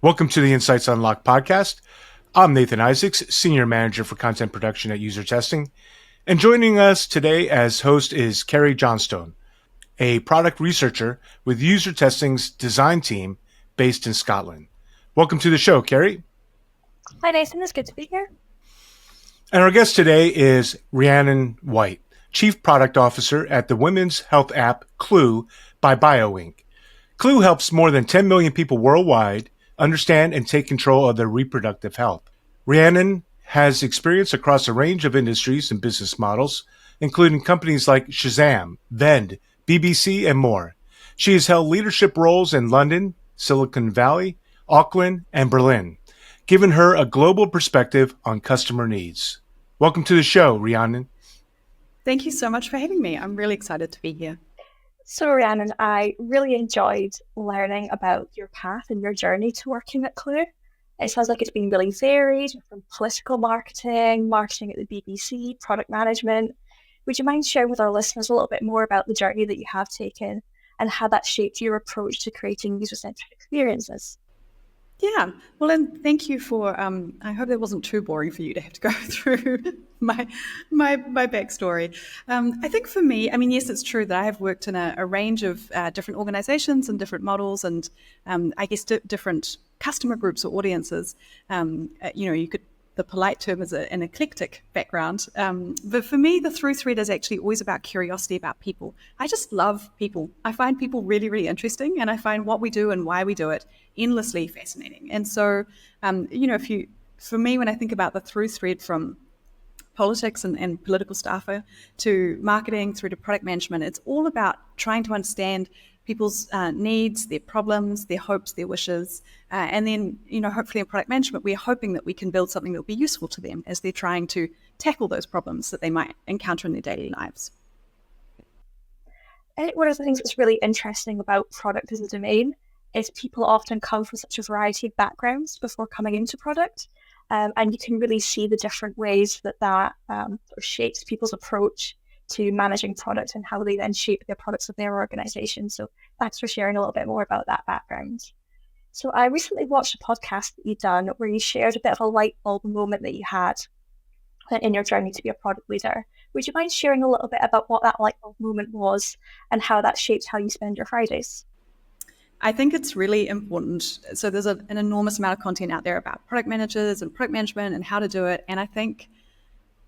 Welcome to the Insights Unlocked podcast. I'm Nathan Isaacs, Senior Manager for Content Production at UserTesting. And joining us today as host is Kerry Johnstone, a product researcher with UserTesting's design team based in Scotland. Welcome to the show, Kerry. Hi, Nathan. It's good to be here. And our guest today is Rhiannon White, Chief Product Officer at the women's health app Clue by BioInc. Clue helps more than 10 million people worldwide understand and take control of their reproductive health. Rhiannon has experience across a range of industries and business models, including companies like Shazam, Vend, BBC, and more. She has held leadership roles in London, Silicon Valley, Auckland, and Berlin, giving her a global perspective on customer needs. Welcome to the show, Rhiannon. Thank you so much for having me. I'm really excited to be here. So, Rhiannon, I really enjoyed learning about your path and your journey to working at Clue. It sounds like it's been really varied, from political marketing, marketing at the BBC, product management. Would you mind sharing with our listeners a little bit more about the journey that you have taken and how that shaped your approach to creating user-centric experiences? Yeah, well, and thank you for, I hope that wasn't too boring for you to have to go through my backstory. I think for me, yes, it's true that I have worked in a range of different organizations and different models and I guess different customer groups or audiences. The polite term is an eclectic background. But for me, the through thread is actually always about curiosity about people. I just love people. I find people really, really interesting, and I find what we do and why we do it endlessly fascinating. And so, for me, when I think about the through thread from politics and political staffer to marketing through to product management, it's all about trying to understand people's needs, their problems, their hopes, their wishes. And then, hopefully in product management, we're hoping that we can build something that will be useful to them as they're trying to tackle those problems that they might encounter in their daily lives. I think one of the things that's really interesting about product as a domain is people often come from such a variety of backgrounds before coming into product. And you can really see the different ways that shapes people's approach to managing product and how they then shape the products of their organization. So thanks for sharing a little bit more about that background. So I recently watched a podcast that you've done where you shared a bit of a light bulb moment that you had in your journey to be a product leader. Would you mind sharing a little bit about what that light bulb moment was and how that shaped how you spend your Fridays? I think it's really important. So there's an enormous amount of content out there about product managers and product management and how to do it. And I think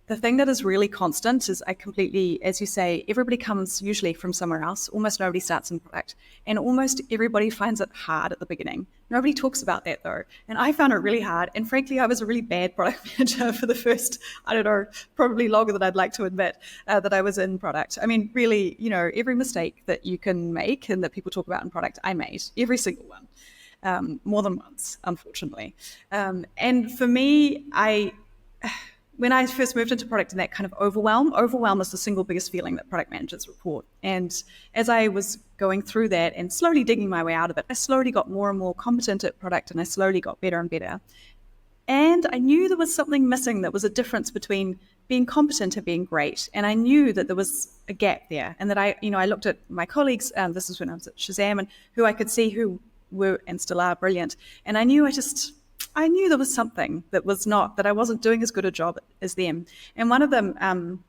the thing that is really constant is as you say, everybody comes usually from somewhere else. Almost nobody starts in product. And almost everybody finds it hard at the beginning. Nobody talks about that though. And I found it really hard. And frankly, I was a really bad product manager for the first, probably longer than I'd like to admit that I was in product. Really, every mistake that you can make and that people talk about in product, I made. Every single one. More than once, unfortunately. And for me, when I first moved into product and that kind of overwhelm is the single biggest feeling that product managers report. And as I was going through that and slowly digging my way out of it, I slowly got more and more competent at product and I slowly got better and better. And I knew there was something missing that was a difference between being competent and being great. And I knew that there was a gap there and that I looked at my colleagues, this is when I was at Shazam, and who I could see who were and still are brilliant. And I knew there was something that I wasn't doing as good a job as them. And one of them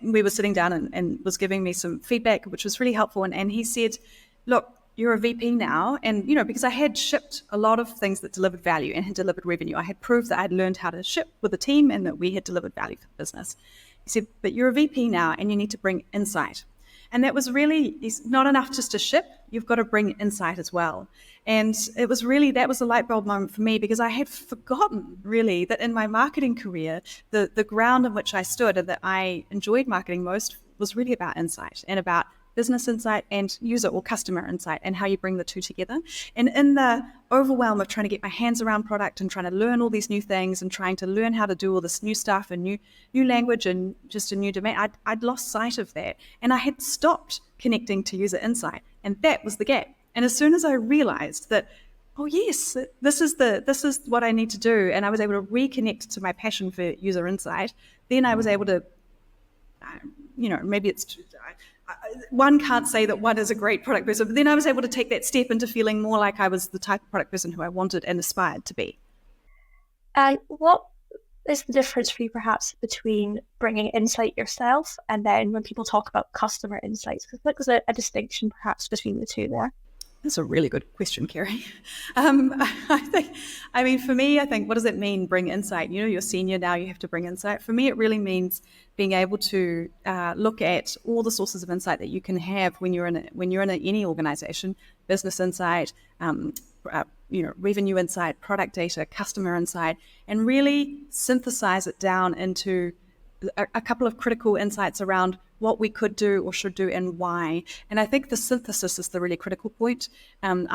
we were sitting down and was giving me some feedback, which was really helpful. And he said, look, you're a VP now. And, because I had shipped a lot of things that delivered value and had delivered revenue. I had proved that I'd learned how to ship with a team and that we had delivered value for the business. He said, but you're a VP now and you need to bring insight. And that was really, it's not enough just to ship, you've got to bring insight as well. And that was a light bulb moment for me because I had forgotten really that in my marketing career, the ground on which I stood and that I enjoyed marketing most was really about insight and about business insight and user or customer insight and how you bring the two together. And in the overwhelm of trying to get my hands around product and trying to learn all these new things and trying to learn how to do all this new stuff and new language and just a new domain, I'd lost sight of that. And I had stopped connecting to user insight. And that was the gap. And as soon as I realized that, oh yes, this is what I need to do, and I was able to reconnect to my passion for user insight, then I was able to, maybe it's one can't say that one is a great product person, but then I was able to take that step into feeling more like I was the type of product person who I wanted and aspired to be. And what is the difference for you perhaps between bringing insight yourself and then when people talk about customer insights? Because I think there's a distinction perhaps between the two there. That's a really good question, Kerry. For me, I think, what does it mean, bring insight? You're senior now, you have to bring insight. For me, it really means being able to look at all the sources of insight that you can have when you're in any organization: business insight, revenue insight, product data, customer insight, and really synthesize it down into a couple of critical insights around what we could do or should do and why. And I think the synthesis is the really critical point. I'm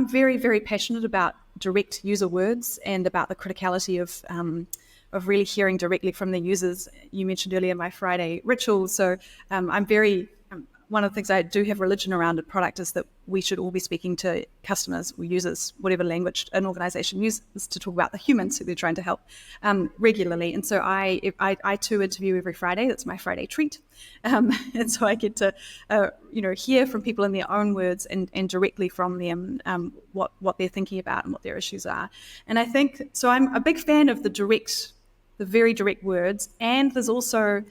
very, very passionate about direct user words and about the criticality of really hearing directly from the users. You mentioned earlier my Friday ritual. So one of the things I do have religion around a product is that we should all be speaking to customers or users, whatever language an organization uses, to talk about the humans who they're trying to help regularly. And so I too interview every Friday. That's my Friday treat. And so I get to hear from people in their own words and directly from them what they're thinking about and what their issues are. And I think, so I'm a big fan of the very direct words. And there's also,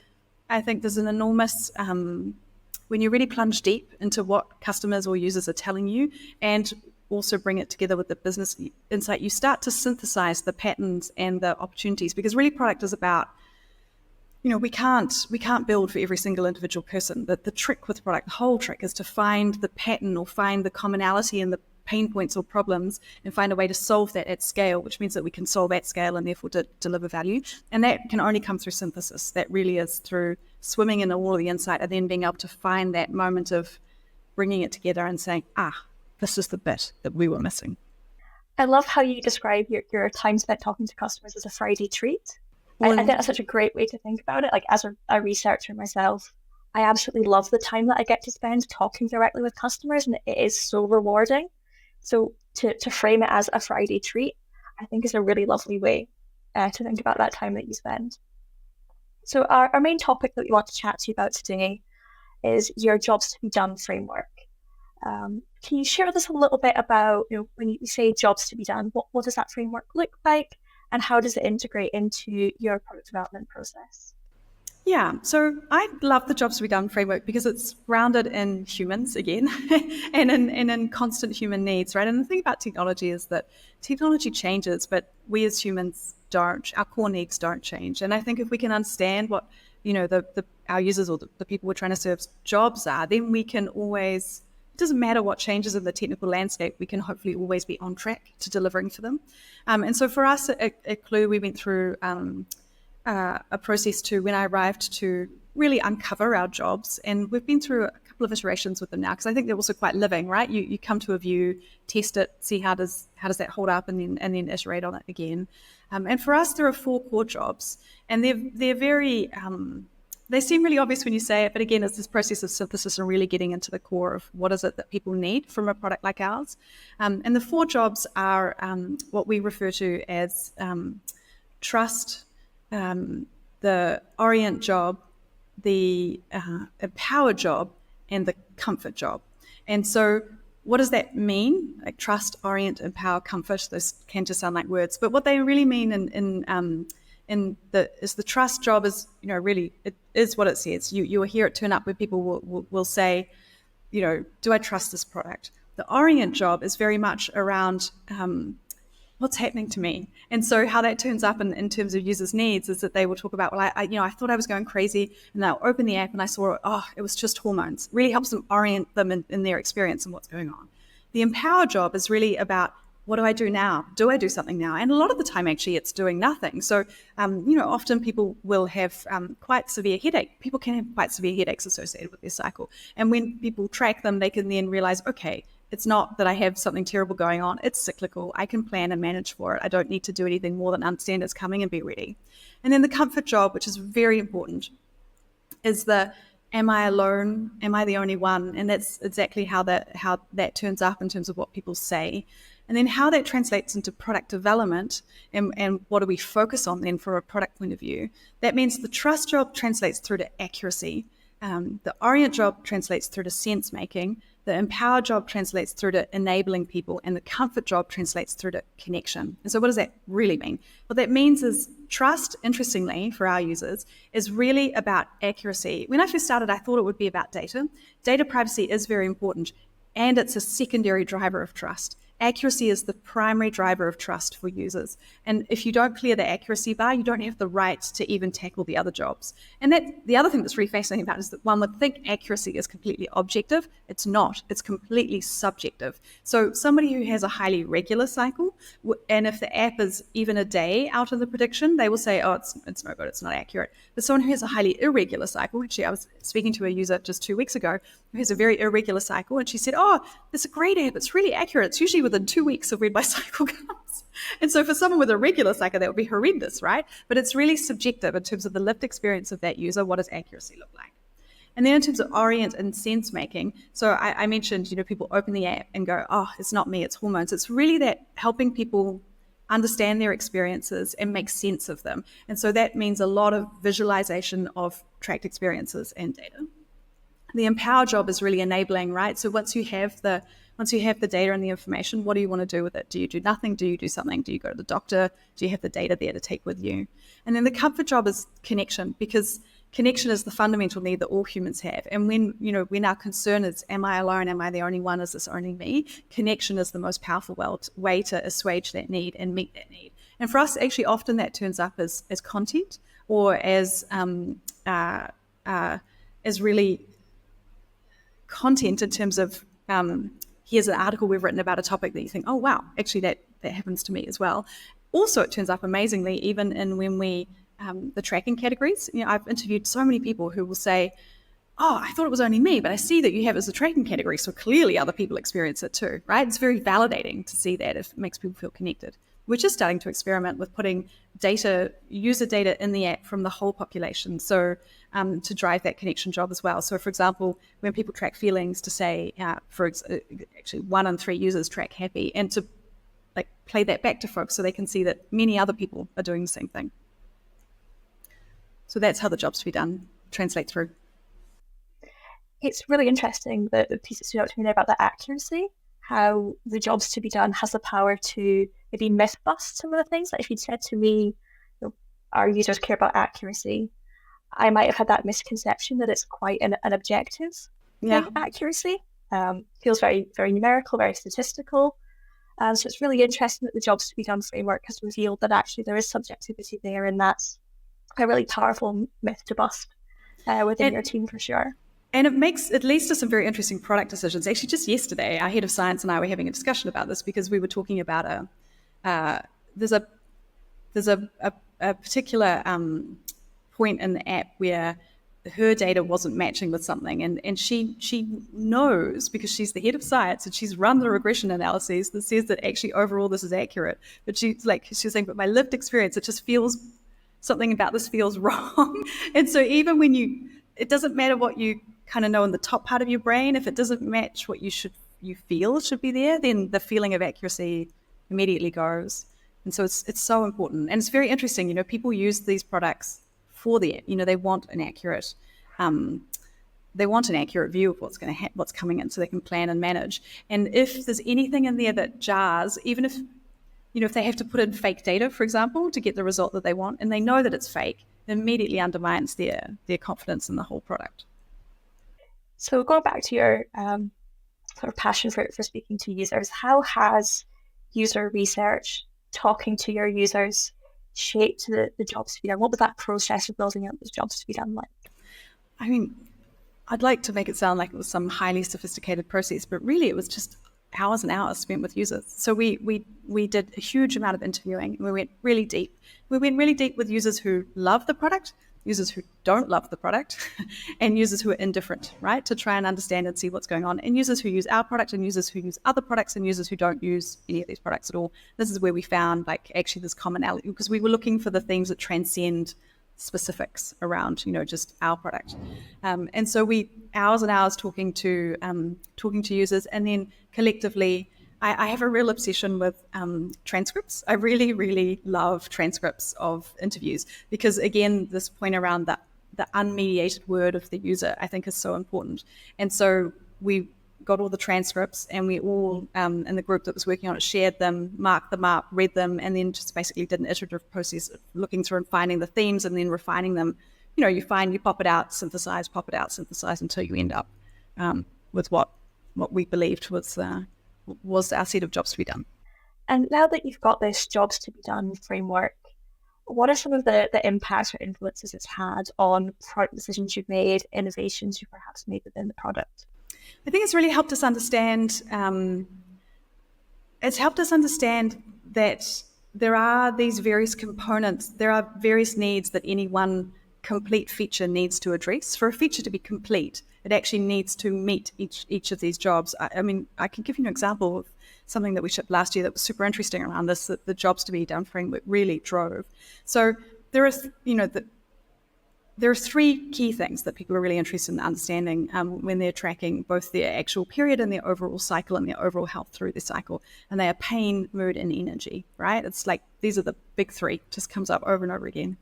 I think there's an enormous... when you really plunge deep into what customers or users are telling you and also bring it together with the business insight, you start to synthesize the patterns and the opportunities, because really product is about, we can't build for every single individual person. But the trick with product, the whole trick, is to find the pattern or find the commonality in the pain points or problems and find a way to solve that at scale, which means that we can solve at scale and therefore deliver value. And that can only come through synthesis. That really is through swimming in all of the insight and then being able to find that moment of bringing it together and saying, this is the bit that we were missing. I love how you describe your time spent talking to customers as a Friday treat. I think that's such a great way to think about it. Like, as a researcher myself, I absolutely love the time that I get to spend talking directly with customers, and it is so rewarding. So to frame it as a Friday treat, I think is a really lovely way to think about that time that you spend. So our main topic that we want to chat to you about today is your jobs to be done framework. Can you share with us a little bit about, when you say jobs to be done, what does that framework look like, and how does it integrate into your product development process? Yeah, so I love the jobs to be done framework because it's grounded in humans again and in constant human needs, right? And the thing about technology is that technology changes, but we as humans don't. Our core needs don't change. And I think if we can understand what, our users or the people we're trying to serve's jobs are, then we can always, it doesn't matter what changes in the technical landscape, we can hopefully always be on track to delivering for them. And so for us at Clue, we went through a process when I arrived to really uncover our jobs. And we've been through a couple of iterations with them now, because I think they're also quite living, right? You come to a view, test it, see how does that hold up, and then iterate on it again. And for us, there are 4 core jobs, and they're very, they seem really obvious when you say it, but again, it's this process of synthesis and really getting into the core of what is it that people need from a product like ours. And the 4 jobs are what we refer to as trust, the orient job, the empower job, and the comfort job. And so what does that mean? Like trust, orient, empower, comfort, those can just sound like words, but what they really mean is the trust job is, really, it is what it says. You will hear it turn up where people will say, do I trust this product? The orient job is very much around what's happening to me. And so how that turns up in terms of users' needs is that they will talk about, well, I thought I was going crazy, and they'll open the app and I saw, it was just hormones. Really helps them orient them in their experience and what's going on. The empower job is really about, what do I do now? Do I do something now? And a lot of the time, actually, it's doing nothing. So, often people will have quite severe headache. People can have quite severe headaches associated with their cycle. And when people track them, they can then realize, okay, it's not that I have something terrible going on. It's cyclical. I can plan and manage for it. I don't need to do anything more than understand it's coming and be ready. And then the comfort job, which is very important, is am I alone? Am I the only one? And that's exactly how that turns up in terms of what people say. And then how that translates into product development and what do we focus on then from a product point of view. That means the trust job translates through to accuracy. The orient job translates through to sense making. The empower job translates through to enabling people, and the comfort job translates through to connection. And so what does that really mean? What that means is trust, interestingly, for our users, is really about accuracy. When I first started, I thought it would be about data. Data privacy is very important, and it's a secondary driver of trust. Accuracy is the primary driver of trust for users. And if you don't clear the accuracy bar, you don't have the right to even tackle the other jobs. And the other thing that's really fascinating about it is that one would think accuracy is completely objective. It's not. It's completely subjective. So somebody who has a highly regular cycle, and if the app is even a day out of the prediction, they will say, oh, it's no good, it's not accurate. But someone who has a highly irregular cycle, actually I was speaking to a user just 2 weeks ago who has a very irregular cycle, and she said, oh, it's a great app, it's really accurate. It's usually within 2 weeks of when my cycle comes. And so for someone with a regular cycle, that would be horrendous, right? But it's really subjective in terms of the lived experience of that user. What does accuracy look like? And then in terms of orient and sense making, so I mentioned, people open the app and go, oh, it's not me, it's hormones. It's really that helping people understand their experiences and make sense of them. And so that means a lot of visualization of tracked experiences and data. The empower job is really enabling, right? So once you have the data and the information, what do you want to do with it? Do you do nothing? Do you do something? Do you go to the doctor? Do you have the data there to take with you? And then the comfort job is connection, because connection is the fundamental need that all humans have. And when our concern is, am I alone? Am I the only one? Is this only me? Connection is the most powerful way to assuage that need and meet that need. And for us, actually, often that turns up as content, or as really content in terms of here's an article we've written about a topic that you think, oh wow, actually that happens to me as well. Also, it turns up amazingly even in when we the tracking categories. I've interviewed so many people who will say, oh, I thought it was only me, but I see that you have it as a tracking category, so clearly other people experience it too, right? It's very validating to see that. It makes people feel connected. We're just starting to experiment with putting user data in the app from the whole population, so to drive that connection job as well. So, for example, when people track feelings, to say, actually 1 in 3 users track happy, and to play that back to folks so they can see that many other people are doing the same thing. So that's how the jobs to be done translate through. It's really interesting, the piece that stood out to me there about the accuracy, how the jobs to be done has the power to maybe myth bust some of the things. Like if you'd said to me, our users care about accuracy, I might have had that misconception that it's quite an objective thing, accuracy. Feels very, very numerical, very statistical. So it's really interesting that the jobs to be done framework has revealed that actually there is subjectivity there, and that's a really powerful myth to bust within your team for sure. And it leads to some very interesting product decisions. Actually, just yesterday, our head of science and I were having a discussion about this, because we were talking about there's a particular point in the app where her data wasn't matching with something, and she knows, because she's the head of science and she's run the regression analyses that says that actually overall this is accurate. But she's saying, but my lived experience, it just feels, something about this feels wrong. And so even when it doesn't matter what you kind of know in the top part of your brain, if it doesn't match what you feel should be there, then the feeling of accuracy immediately goes. And so it's so important. And it's very interesting, people use these products for they want an accurate view of what's coming in, so they can plan and manage. And if there's anything in there that jars, even if if they have to put in fake data, for example, to get the result that they want, and they know that it's fake, it immediately undermines their confidence in the whole product. So going back to your sort of passion for speaking to users, how has user research, talking to your users, shaped the jobs to be done? What was that process of building out those jobs to be done like? I mean, I'd like to make it sound like it was some highly sophisticated process, but really it was just hours and hours spent with users. So we did a huge amount of interviewing. We went really deep. We went really deep with users who love the product, users who don't love the product, and users who are indifferent, right? To try and understand and see what's going on. And users who use our product, and users who use other products, and users who don't use any of these products at all. This is where we found actually this commonality, because we were looking for the themes that transcend specifics around just our product, and so we hours and hours talking to users. And then collectively, I have a real obsession with transcripts. I really, really love transcripts of interviews, because again, this point around unmediated word of the user, I think, is so important. And so we got all the transcripts, and we all in the group that was working on it shared them, marked them up, read them, and then just basically did an iterative process of looking through and finding the themes and then refining them. You pop it out, synthesize, until you end up with what we believed was our set of jobs to be done. And now that you've got this jobs to be done framework, what are some of the impacts or influences it's had on product decisions you've made, innovations you perhaps made within the product? I think it's really helped us understand. It's helped us understand that there are these various components. There are various needs that any one complete feature needs to address. For a feature to be complete, it actually needs to meet each of these jobs. I mean, I can give you an example of something that we shipped last year that was super interesting around this, that the jobs to be done framework really drove. So there are three key things that people are really interested in understanding when they're tracking both their actual period and their overall cycle and their overall health through the cycle. And they are pain, mood, and energy, right? It's like these are the big three, just comes up over and over again.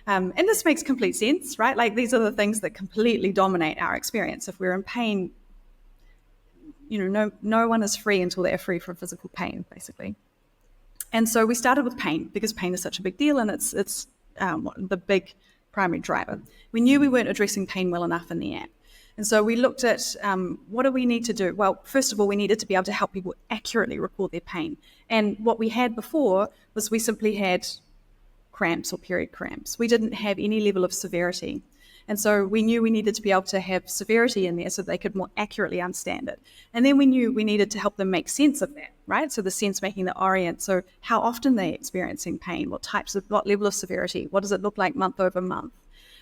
And this makes complete sense, right? Like these are the things that completely dominate our experience. If we're in pain, no one is free until they're free from physical pain, basically. And so we started with pain because pain is such a big deal, and it's the big primary driver. We knew we weren't addressing pain well enough in the app. And so we looked at what do we need to do? Well, first of all, we needed to be able to help people accurately record their pain. And what we had before was we simply had cramps or period cramps. We didn't have any level of severity. And so we knew we needed to be able to have severity in there so they could more accurately understand it. And then we knew we needed to help them make sense of that, right? So the sense making, the orient. So how often they're experiencing pain, what level of severity, what does it look like month over month?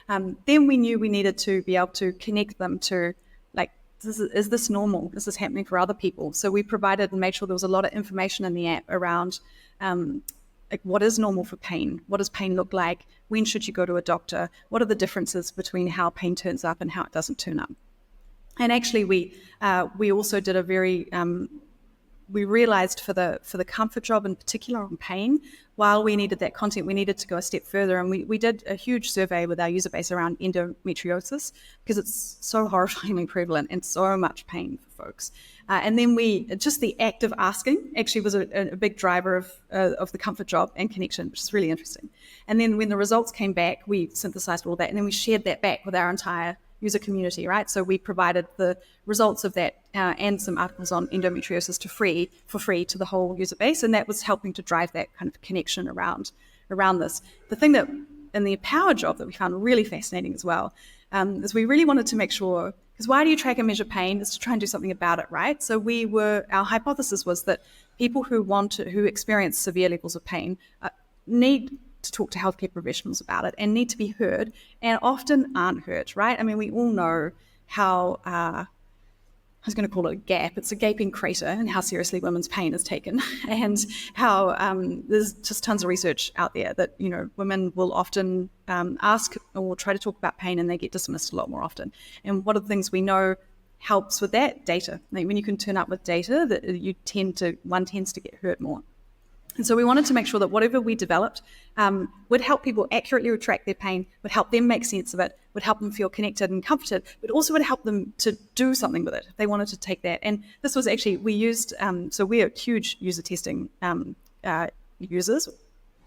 Then we knew we needed to be able to connect them to, like, is this normal? Is this happening for other people? So we provided and made sure there was a lot of information in the app around like what is normal for pain? What does pain look like? When should you go to a doctor? What are the differences between how pain turns up and how it doesn't turn up? And actually, we also did a very we realized for the comfort job in particular on pain, while we needed that content, we needed to go a step further. And we did a huge survey with our user base around endometriosis because it's so horrifyingly prevalent and so much pain for folks. And then just the act of asking actually was a big driver of the comfort job and connection, which is really interesting. And then when the results came back, we synthesized all that, and then we shared that back with our entire user community, right? So we provided the results of that and some articles on endometriosis for free to the whole user base, and that was helping to drive that kind of connection around this. The thing that in the Empower job that we found really fascinating as well is we really wanted to make sure, because why do you track and measure pain? Is to try and do something about it, right? So our hypothesis was that people who experience severe levels of pain need to talk to healthcare professionals about it and need to be heard, and often aren't heard, right? I mean, we all know how, I was going to call it a gap, it's a gaping crater in how seriously women's pain is taken, and how there's just tons of research out there that, women will often ask or try to talk about pain and they get dismissed a lot more often. And one of the things we know helps with that, data. Like when you can turn up with data, that one tends to get hurt more. And so we wanted to make sure that whatever we developed would help people accurately track their pain, would help them make sense of it, would help them feel connected and comforted, but also would help them to do something with it if they wanted to take that. And this was actually, we used, so we are huge user testing users,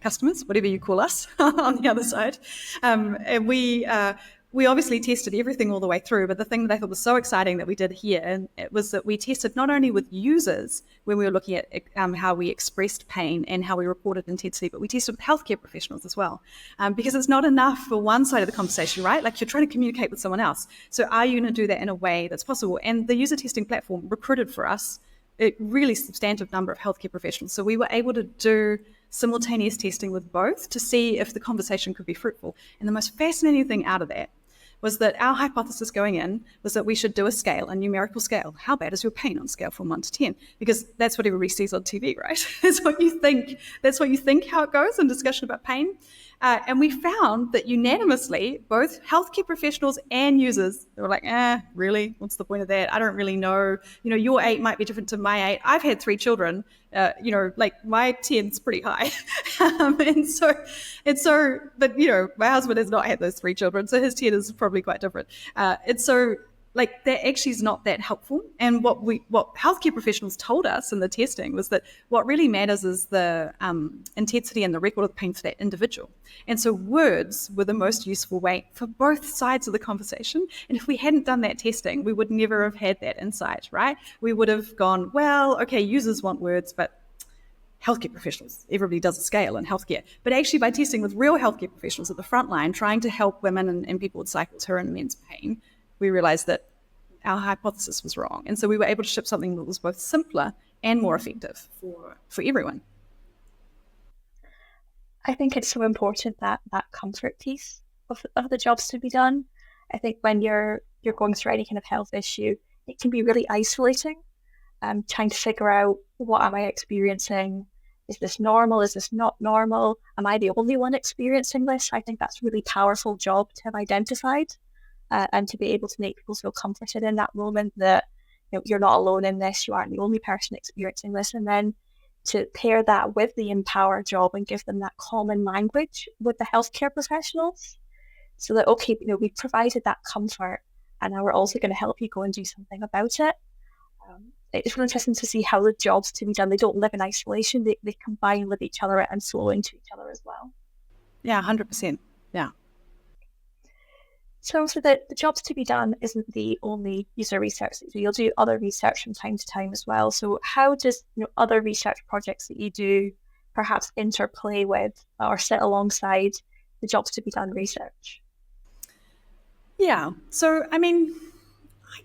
customers, whatever you call us on the other side. And we obviously tested everything all the way through, but the thing that I thought was so exciting that we did here was that we tested not only with users when we were looking at how we expressed pain and how we reported intensity, but we tested with healthcare professionals as well. Because it's not enough for one side of the conversation, right? Like you're trying to communicate with someone else. So are you going to do that in a way that's possible? And the user testing platform recruited for us a really substantive number of healthcare professionals. So we were able to do simultaneous testing with both to see if the conversation could be fruitful. And the most fascinating thing out of that was that our hypothesis going in was that we should do a numerical scale. How bad is your pain on a scale from 1 to 10? Because that's what everybody sees on TV, right? That's what you think how it goes in discussion about pain. And we found that unanimously, both healthcare professionals and users, they were like, really? What's the point of that? I don't really know. Your 8 might be different to my 8. I've had 3 children. Like my 10's pretty high. But my husband has not had those 3 children, so his 10 is probably quite different. Like that actually is not that helpful. And what healthcare professionals told us in the testing was that what really matters is the intensity and the record of pain for that individual. And so words were the most useful way for both sides of the conversation. And if we hadn't done that testing, we would never have had that insight, right? We would have gone, well, okay, users want words, but healthcare professionals, everybody does a scale in healthcare. But actually by testing with real healthcare professionals at the front line, trying to help women and people with cycle, terror, and men's pain, we realized that our hypothesis was wrong. And so we were able to ship something that was both simpler and more effective for everyone. I think it's so important that comfort piece of the jobs to be done. I think when you're going through any kind of health issue, it can be really isolating. Trying to figure out, what am I experiencing? Is this normal? Is this not normal? Am I the only one experiencing this? I think that's a really powerful job to have identified. And to be able to make people feel comforted in that moment that you're not alone in this, you aren't the only person experiencing this, and then to pair that with the empower job and give them that common language with the healthcare professionals, so that we've provided that comfort, and now we're also going to help you go and do something about it. It's really interesting to see how the jobs to be done, they don't live in isolation, they combine with each other and flow into each other as well. Yeah, 100%. Yeah. So the jobs to be done isn't the only user research that you do. You'll do other research from time to time as well. So how does other research projects that you do perhaps interplay with or sit alongside the jobs to be done research? Yeah. So, I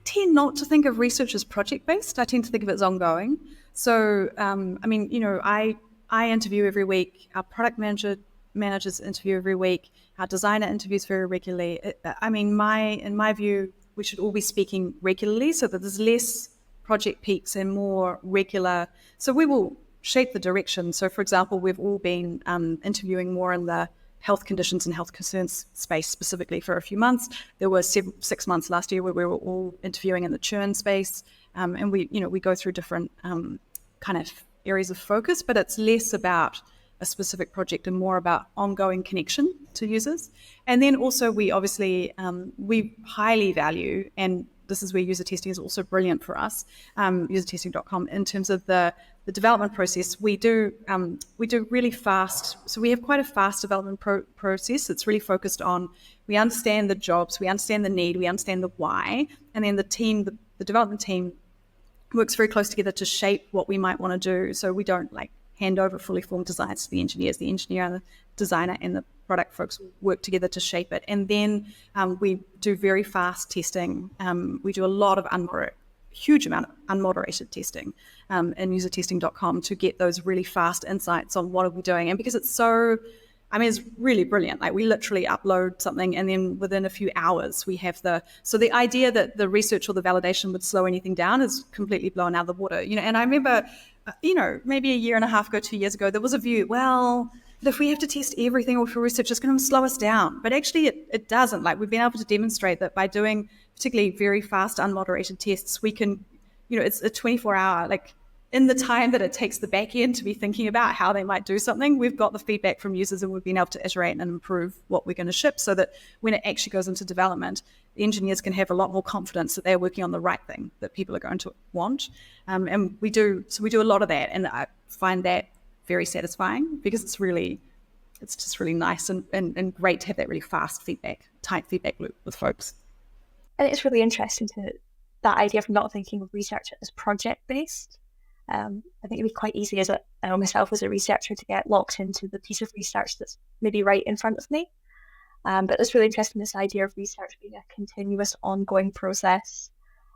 tend not to think of research as project-based. I tend to think of it as ongoing. So, I interview every week. Our product managers interview every week. Our designer interviews very regularly. In my view, we should all be speaking regularly so that there's less project peaks and more regular. So we will shape the direction. So, for example, we've all been interviewing more in the health conditions and health concerns space specifically for a few months. There were 6 months last year where we were all interviewing in the churn space, and we go through different kind of areas of focus, but it's less about a specific project and more about ongoing connection to users. And then also we obviously, we highly value, and this is where user testing is also brilliant for us, usertesting.com, in terms of the development process. We do really fast. So we have quite a fast development process. It's really focused on, we understand the jobs, we understand the need, we understand the why, and then the development team works very close together to shape what we might want to do. So we don't hand over fully formed designs to the engineers. The engineer, the designer, and the product folks work together to shape it. And then we do very fast testing. We do a lot of huge amount of unmoderated testing in usertesting.com to get those really fast insights on what are we doing. And because it's it's really brilliant. We literally upload something and then within a few hours we have so the idea that the research or the validation would slow anything down is completely blown out of the water. And I remember, maybe a year and a half ago, 2 years ago, there was a view, well, if we have to test everything or for research, it's going to slow us down. But actually it doesn't. We've been able to demonstrate that by doing particularly very fast unmoderated tests, we can, it's a 24-hour, in the time that it takes the back end to be thinking about how they might do something, we've got the feedback from users and we've been able to iterate and improve what we're going to ship so that when it actually goes into development, the engineers can have a lot more confidence that they're working on the right thing that people are going to want. And we do a lot of that. And I find that very satisfying because it's just really nice and great to have that really fast tight feedback loop with folks. And it's really interesting that idea of not thinking of research as project-based. I think it'd be quite easy myself as a researcher to get locked into the piece of research that's maybe right in front of me. But it's really interesting, this idea of research being a continuous ongoing process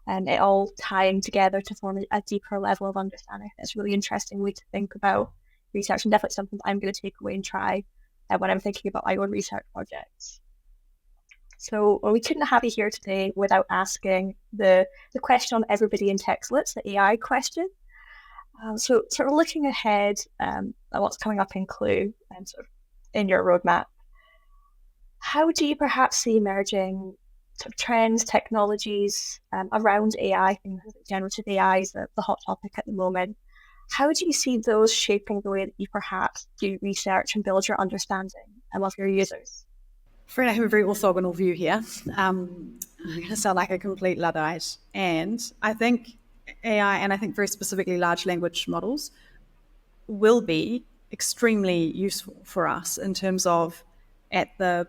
and it all tying together to form a deeper level of understanding. It's a really interesting way to think about research and definitely something that I'm going to take away and try when I'm thinking about my own research projects. So we couldn't have you here today without asking the question on everybody in TechSlits, the AI question. So sort of looking ahead at what's coming up in Clue and sort of in your roadmap, How do you perhaps see emerging sort of trends, technologies around AI, things like generative AI is the hot topic at the moment. How do you see those shaping the way that you perhaps do research and build your understanding of your users? Fred, I have a very orthogonal view here. I'm going to sound like a complete Luddite. And I think AI, and I think very specifically large language models, will be extremely useful for us in terms of at the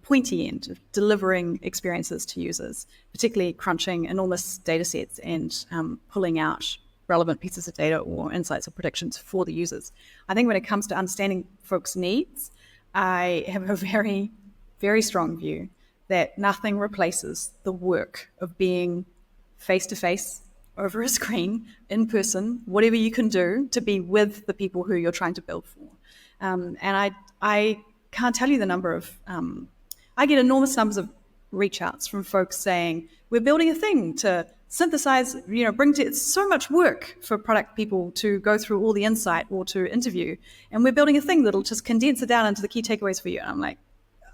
pointy end of delivering experiences to users, particularly crunching enormous data sets and pulling out relevant pieces of data or insights or predictions for the users. I think when it comes to understanding folks' needs, I have a very, very strong view that nothing replaces the work of being face to face over a screen, in person, whatever you can do to be with the people who you're trying to build for. And I can't tell you the number of I get enormous numbers of reach outs from folks saying, we're building a thing to synthesize, it's so much work for product people to go through all the insight or to interview. And we're building a thing that'll just condense it down into the key takeaways for you. And I'm like,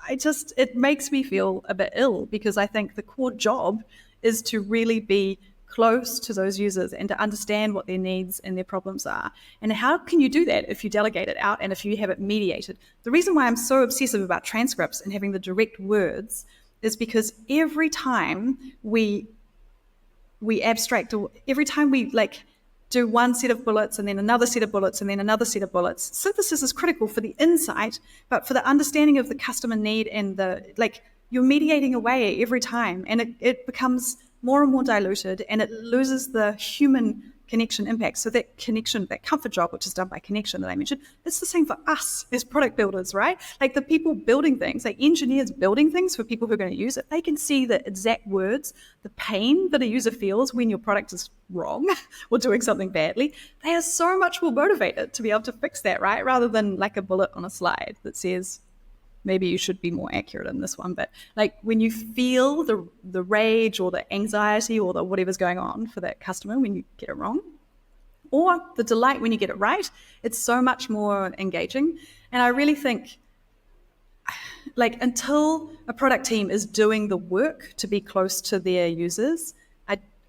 it makes me feel a bit ill because I think the core job is to really be close to those users and to understand what their needs and their problems are. And how can you do that if you delegate it out and if you have it mediated? The reason why I'm so obsessive about transcripts and having the direct words is because every time we abstract, or every time we do one set of bullets and then another set of bullets and then another set of bullets, synthesis is critical for the insight, but for the understanding of the customer need and you're mediating away every time, and it becomes more and more diluted, and it loses the human connection impact. So that connection, that comfort job, which is done by connection that I mentioned, it's the same for us as product builders, right? Like the people building things, like engineers building things for people who are going to use it, they can see the exact words, the pain that a user feels when your product is wrong or doing something badly. They are so much more motivated to be able to fix that, right? Rather than like a bullet on a slide that says, maybe you should be more accurate in this one. But when you feel the rage or the anxiety or the whatever's going on for that customer when you get it wrong, or the delight when you get it right, it's so much more engaging. And I really think until a product team is doing the work to be close to their users,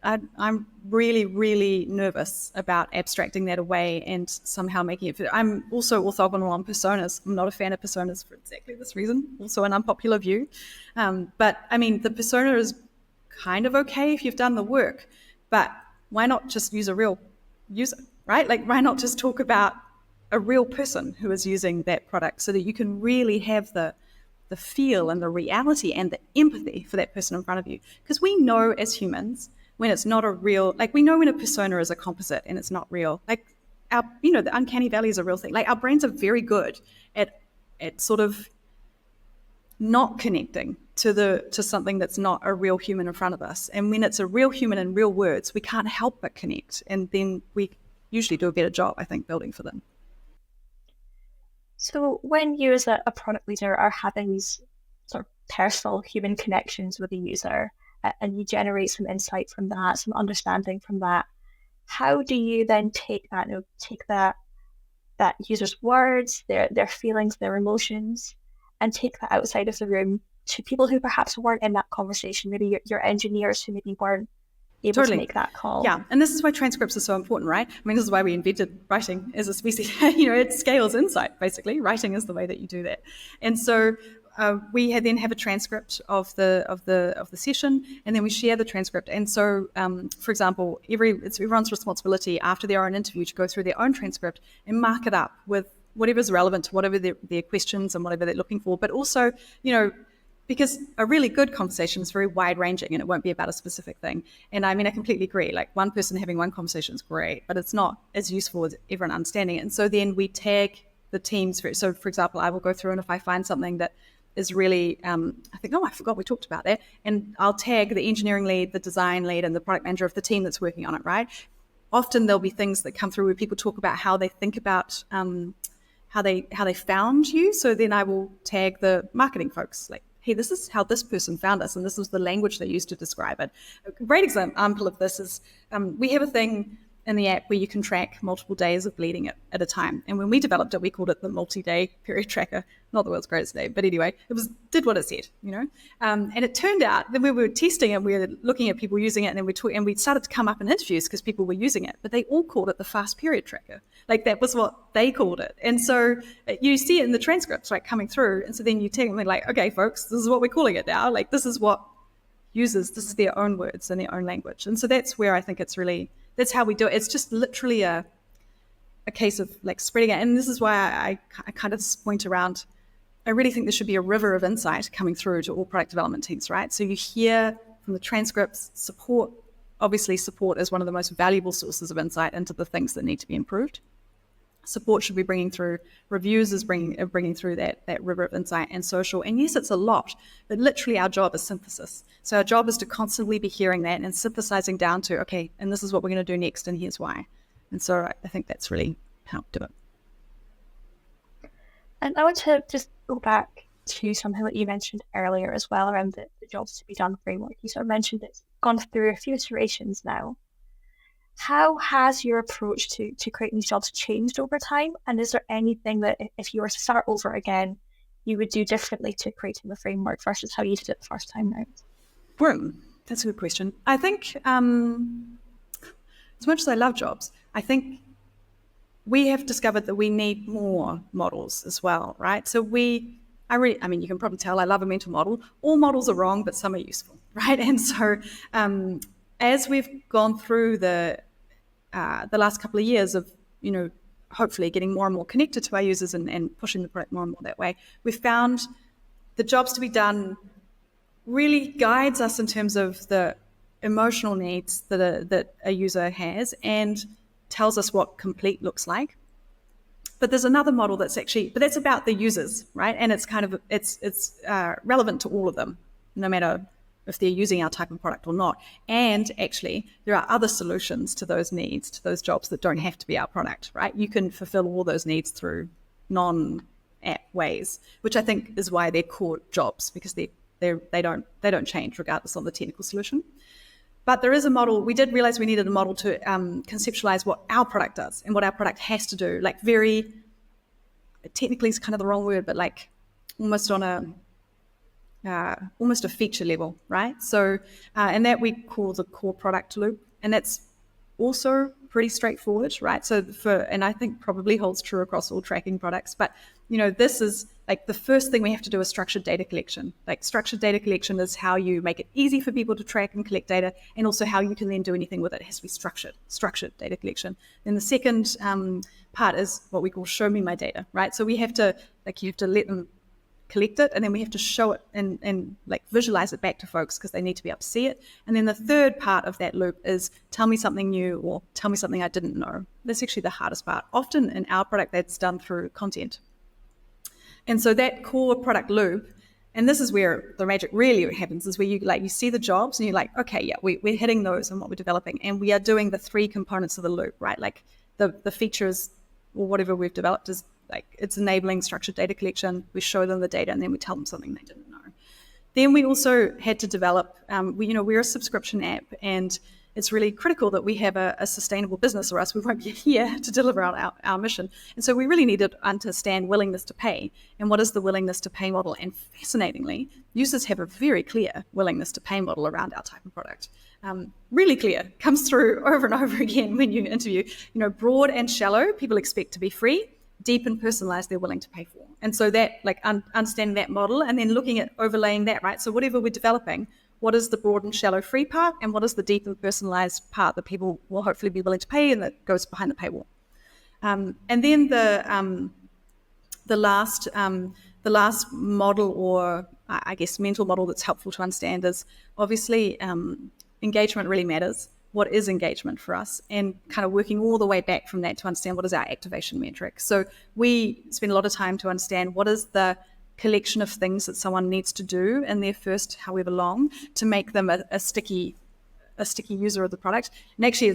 I'm really, really nervous about abstracting that away and somehow making it fit. I'm also orthogonal on personas. I'm not a fan of personas for exactly this reason, also an unpopular view. But I mean, the persona is kind of okay if you've done the work, but why not just use a real user, right? Why not just talk about a real person who is using that product so that you can really have the feel and the reality and the empathy for that person in front of you? Because we know as humans, when it's not a real, we know when a persona is a composite and it's not real. The uncanny valley is a real thing. Our brains are very good at sort of not connecting to something that's not a real human in front of us. And when it's a real human in real words, we can't help but connect. And then we usually do a better job, I think, building for them. So when you as a product leader are having these sort of personal human connections with the user, and you generate some insight from that, some understanding from that, how do you then take that user's words, their feelings, their emotions, and take that outside of the room to people who perhaps weren't in that conversation, maybe your engineers who maybe weren't able to make that call? Yeah, and this is why transcripts are so important, right? I mean, this is why we invented writing as a species. It scales insight, basically. Writing is the way that you do that. And so we then have a transcript of the session, and then we share the transcript. And so, for example, it's everyone's responsibility after their own interview to go through their own transcript and mark it up with whatever's relevant to whatever their questions and whatever they're looking for. But also, because a really good conversation is very wide-ranging and it won't be about a specific thing. And I mean, I completely agree. One person having one conversation is great, but it's not as useful as everyone understanding it. And so then we tag the teams. So, for example, I will go through, and if I find something that is really, I think, I forgot we talked about that. And I'll tag the engineering lead, the design lead, and the product manager of the team that's working on it, right? Often there'll be things that come through where people talk about how they think about how they found you. So then I will tag the marketing folks, hey, this is how this person found us, and this was the language they used to describe it. A great example of this is we have a thing in the app where you can track multiple days of bleeding at a time. And when we developed it, we called it the multi-day period tracker. Not the world's greatest name, but anyway, did what it said, And it turned out that when we were testing it, we were looking at people using it, and then we started to come up in interviews because people were using it, but they all called it the fast period tracker. Like that was what they called it. And so you see it in the transcripts, right, coming through. And so then you tell them like, okay, folks, this is what we're calling it now. Like this is what users, this is their own words and their own language. And so that's where I think that's how we do it. It's just literally a case of like spreading it. And this is why I kind of point around, I really think there should be a river of insight coming through to all product development teams, right? So you hear from the transcripts, support is one of the most valuable sources of insight into the things that need to be improved. Support should be bringing through, reviews is bringing through that river of insight, and social. And yes, it's a lot, but literally our job is synthesis. So our job is to constantly be hearing that and synthesizing down to, okay, and this is what we're going to do next, and here's why. And so I think that's really how to do it. And I want to just go back to something that you mentioned earlier as well around the jobs to be done framework. You sort of mentioned it's gone through a few iterations now. How has your approach to creating these jobs changed over time? And is there anything that if you were to start over again, you would do differently to creating the framework versus how you did it the first time round? Well, that's a good question. I think as much as I love jobs, I think we have discovered that we need more models as well, right? So you can probably tell I love a mental model. All models are wrong, but some are useful, right? And so as we've gone through the last couple of years of, hopefully getting more and more connected to our users and pushing the product more and more that way, we've found the jobs to be done really guides us in terms of the emotional needs that a user has and tells us what complete looks like. But there's another model that's about the users, right? And it's kind of, it's relevant to all of them, no matter if they're using our type of product or not. And actually, there are other solutions to those needs, to those jobs that don't have to be our product, right? You can fulfill all those needs through non-app ways, which I think is why they're called jobs, because they don't change regardless of the technical solution. But there is a model. We did realize we needed a model to conceptualize what our product does and what our product has to do, like very, technically is kind of the wrong word, but like almost on almost a feature level, right? So, and that we call the core product loop, and that's also pretty straightforward, right? So and I think probably holds true across all tracking products, but this is like the first thing we have to do is structured data collection. Like structured data collection is how you make it easy for people to track and collect data, and also how you can then do anything with it. It has to be structured data collection. Then the second part is what we call show me my data, right? So you have to let them collect it, and then we have to show it and like visualize it back to folks because they need to be able to see it. And then the third part of that loop is tell me something new or tell me something I didn't know. That's actually the hardest part. Often in our product, that's done through content. And so that core product loop, and this is where the magic really happens, is where you see the jobs and you're like, okay, yeah, we're hitting those in what we're developing, and we are doing the three components of the loop, right? Like the features or whatever we've developed is like it's enabling structured data collection. We show them the data, and then we tell them something they didn't know. Then we also had to develop, we're a subscription app, and it's really critical that we have a sustainable business, or else we won't be here to deliver on our mission. And so we really needed to understand willingness to pay, and what is the willingness to pay model. And fascinatingly, users have a very clear willingness to pay model around our type of product. Really clear, comes through over and over again when you interview. Broad and shallow, people expect to be free. Deep and personalized, they're willing to pay for. And so that, like understanding that model and then looking at overlaying that, right? So whatever we're developing, what is the broad and shallow free part, and what is the deep and personalized part that people will hopefully be willing to pay and that goes behind the paywall. And then the last model, or I guess mental model that's helpful to understand, is obviously engagement really matters. What is engagement for us, and kind of working all the way back from that to understand what is our activation metric. So we spend a lot of time to understand what is the collection of things that someone needs to do in their first however long to make them a sticky user of the product. And actually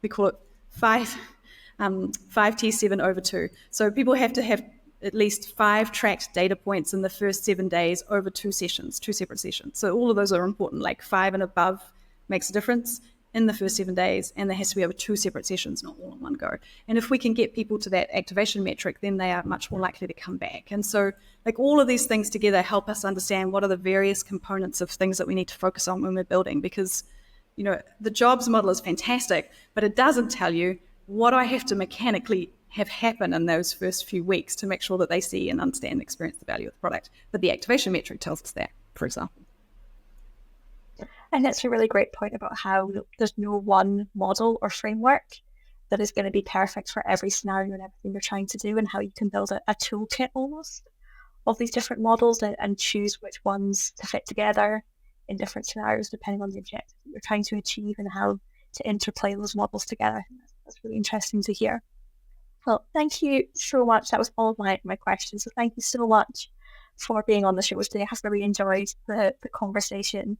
we call it 5T7 over 2. So people have to have at least 5 tracked data points in the first 7 days over 2 separate sessions. So all of those are important, like 5 and above makes a difference. in the first 7 days, and there has to be over 2 separate sessions, not all in one go. And if we can get people to that activation metric, then they are much more likely to come back. And so like all of these things together help us understand what are the various components of things that we need to focus on when we're building, because the jobs model is fantastic, but it doesn't tell you what do I have to mechanically have happen in those first few weeks to make sure that they see and understand and experience the value of the product. But the activation metric tells us that, for example. And that's a really great point about how there's no one model or framework that is going to be perfect for every scenario and everything you're trying to do, and how you can build a toolkit almost of these different models and choose which ones to fit together in different scenarios depending on the objective that you're trying to achieve and how to interplay those models together. I think that's really interesting to hear. Well, thank you so much. That was all of my questions. So thank you so much for being on the show today. I have really enjoyed the conversation.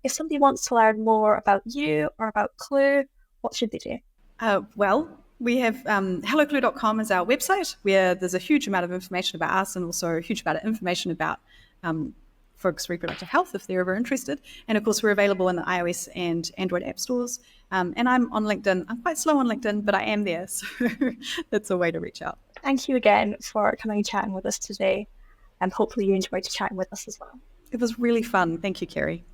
If somebody wants to learn more about you or about Clue, what should they do? Well, we have helloclue.com is our website, where there's a huge amount of information about us and also a huge amount of information about folks' reproductive health if they're ever interested. And of course, we're available in the iOS and Android app stores. And I'm on LinkedIn. I'm quite slow on LinkedIn, but I am there. So that's a way to reach out. Thank you again for coming and chatting with us today. And hopefully you enjoyed chatting with us as well. It was really fun. Thank you, Kerry.